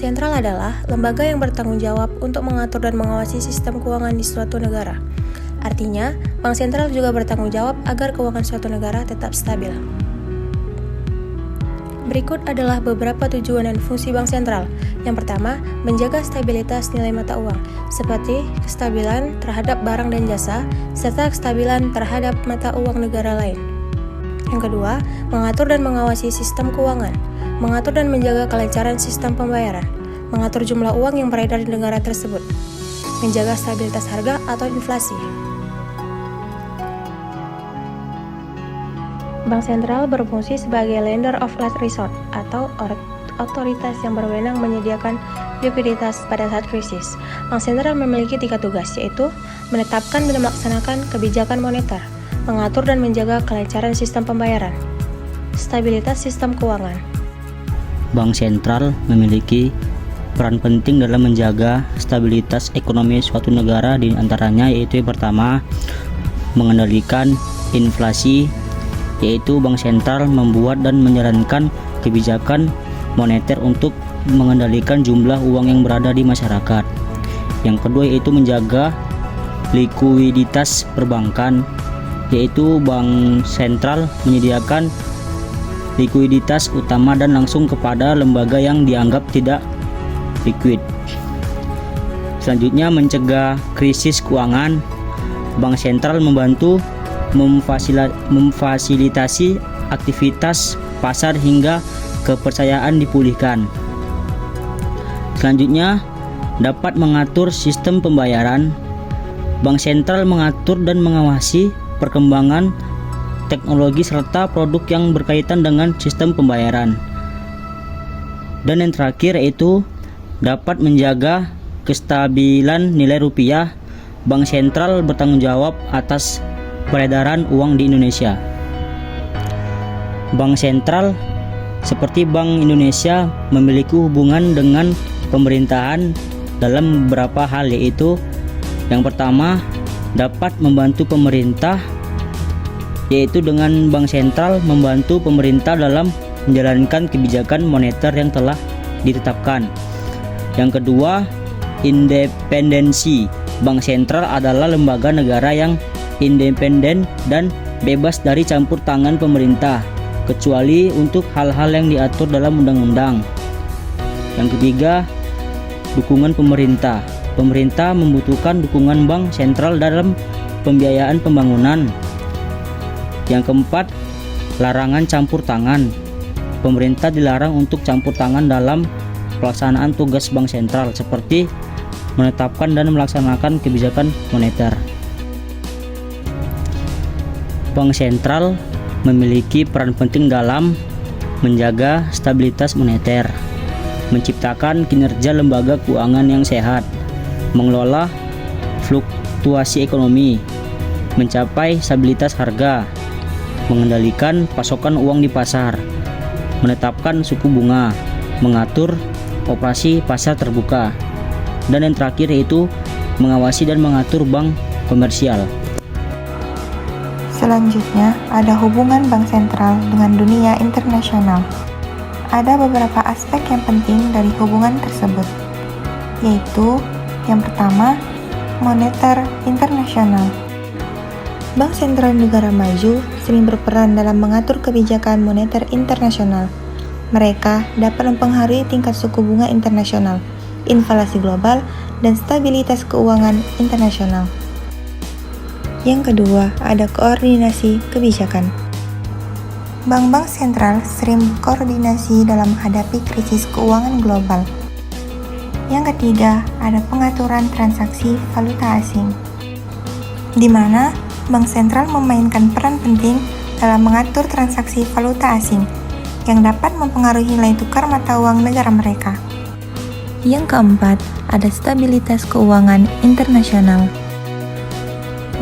sentral adalah lembaga yang bertanggung jawab untuk mengatur dan mengawasi sistem keuangan di suatu negara. Artinya, bank sentral juga bertanggung jawab agar keuangan suatu negara tetap stabil. Berikut adalah beberapa tujuan dan fungsi bank sentral. Yang pertama, menjaga stabilitas nilai mata uang, seperti kestabilan terhadap barang dan jasa, serta kestabilan terhadap mata uang negara lain. Yang kedua, mengatur dan mengawasi sistem keuangan, mengatur dan menjaga kelancaran sistem pembayaran, mengatur jumlah uang yang beredar di negara tersebut, menjaga stabilitas harga atau inflasi. Bank sentral berfungsi sebagai lender of last resort atau otoritas yang berwenang menyediakan likuiditas pada saat krisis. Bank sentral memiliki 3 tugas, yaitu menetapkan dan melaksanakan kebijakan moneter, mengatur dan menjaga kelancaran sistem pembayaran, stabilitas sistem keuangan. Bank sentral memiliki peran penting dalam menjaga stabilitas ekonomi suatu negara, di antaranya yaitu yang pertama, mengendalikan inflasi, yaitu bank sentral membuat dan menjalankan kebijakan moneter untuk mengendalikan jumlah uang yang berada di masyarakat. Yang kedua yaitu menjaga likuiditas perbankan, yaitu bank sentral menyediakan likuiditas utama dan langsung kepada lembaga yang dianggap tidak liquid. Selanjutnya, mencegah krisis keuangan. Bank sentral membantu memfasilitasi aktivitas pasar hingga kepercayaan dipulihkan. Selanjutnya, dapat mengatur sistem pembayaran. Bank sentral mengatur dan mengawasi perkembangan teknologi serta produk yang berkaitan dengan sistem pembayaran. Dan yang terakhir yaitu dapat menjaga kestabilan nilai rupiah. Bank sentral bertanggung jawab atas peredaran uang di Indonesia. Bank sentral seperti Bank Indonesia memiliki hubungan dengan pemerintahan dalam beberapa hal, yaitu yang pertama, dapat membantu pemerintah, yaitu dengan bank sentral membantu pemerintah dalam menjalankan kebijakan moneter yang telah ditetapkan. Yang kedua, independensi. Bank sentral adalah lembaga negara yang independen dan bebas dari campur tangan pemerintah, kecuali untuk hal-hal yang diatur dalam undang-undang. Yang ketiga, dukungan pemerintah. Pemerintah membutuhkan dukungan bank sentral dalam pembiayaan pembangunan. Yang keempat, larangan campur tangan. Pemerintah dilarang untuk campur tangan dalam pelaksanaan tugas bank sentral, seperti menetapkan dan melaksanakan kebijakan moneter. Bank sentral memiliki peran penting dalam menjaga stabilitas moneter, menciptakan kinerja lembaga keuangan yang sehat, mengelola fluktuasi ekonomi, mencapai stabilitas harga, mengendalikan pasokan uang di pasar, menetapkan suku bunga, mengatur operasi pasar terbuka, dan yang terakhir yaitu mengawasi dan mengatur bank komersial. Selanjutnya, ada hubungan bank sentral dengan dunia internasional. Ada beberapa aspek yang penting dari hubungan tersebut, yaitu yang pertama, moneter internasional. Bank sentral negara maju sering berperan dalam mengatur kebijakan moneter internasional. Mereka dapat mempengaruhi tingkat suku bunga internasional, inflasi global, dan stabilitas keuangan internasional. Yang kedua, ada koordinasi kebijakan. Bank-bank sentral sering berkoordinasi dalam menghadapi krisis keuangan global. Yang ketiga, ada pengaturan transaksi valuta asing, di mana bank sentral memainkan peran penting dalam mengatur transaksi valuta asing yang dapat mempengaruhi nilai tukar mata uang negara mereka. Yang keempat, ada stabilitas keuangan internasional.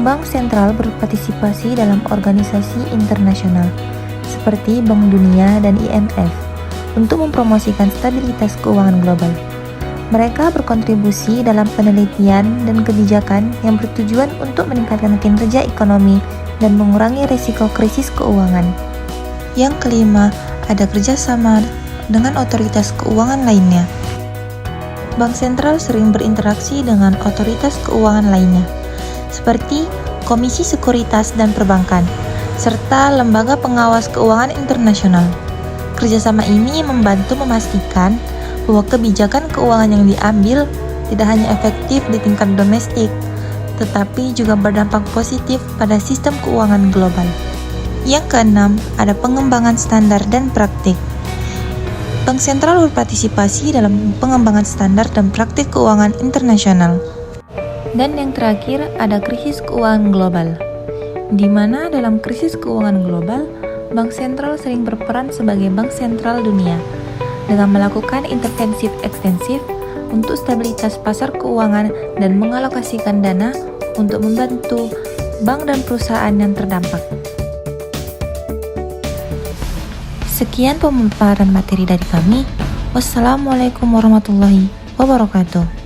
Bank sentral berpartisipasi dalam organisasi internasional seperti Bank Dunia dan IMF untuk mempromosikan stabilitas keuangan global. Mereka berkontribusi dalam penelitian dan kebijakan yang bertujuan untuk meningkatkan kinerja ekonomi dan mengurangi risiko krisis keuangan. Yang kelima, ada kerjasama dengan otoritas keuangan lainnya. Bank sentral sering berinteraksi dengan otoritas keuangan lainnya, seperti Komisi Sekuritas dan Perbankan, serta lembaga pengawas keuangan internasional. Kerjasama ini membantu memastikan bahwa kebijakan keuangan yang diambil tidak hanya efektif di tingkat domestik, tetapi juga berdampak positif pada sistem keuangan global. Yang keenam, ada pengembangan standar dan praktik. Bank sentral berpartisipasi dalam pengembangan standar dan praktik keuangan internasional. Dan yang terakhir, ada krisis keuangan global, di mana dalam krisis keuangan global, bank sentral sering berperan sebagai bank sentral dunia dengan melakukan intervensi ekstensif untuk stabilitas pasar keuangan dan mengalokasikan dana untuk membantu bank dan perusahaan yang terdampak. Sekian pemaparan materi dari kami. Wassalamualaikum warahmatullahi wabarakatuh.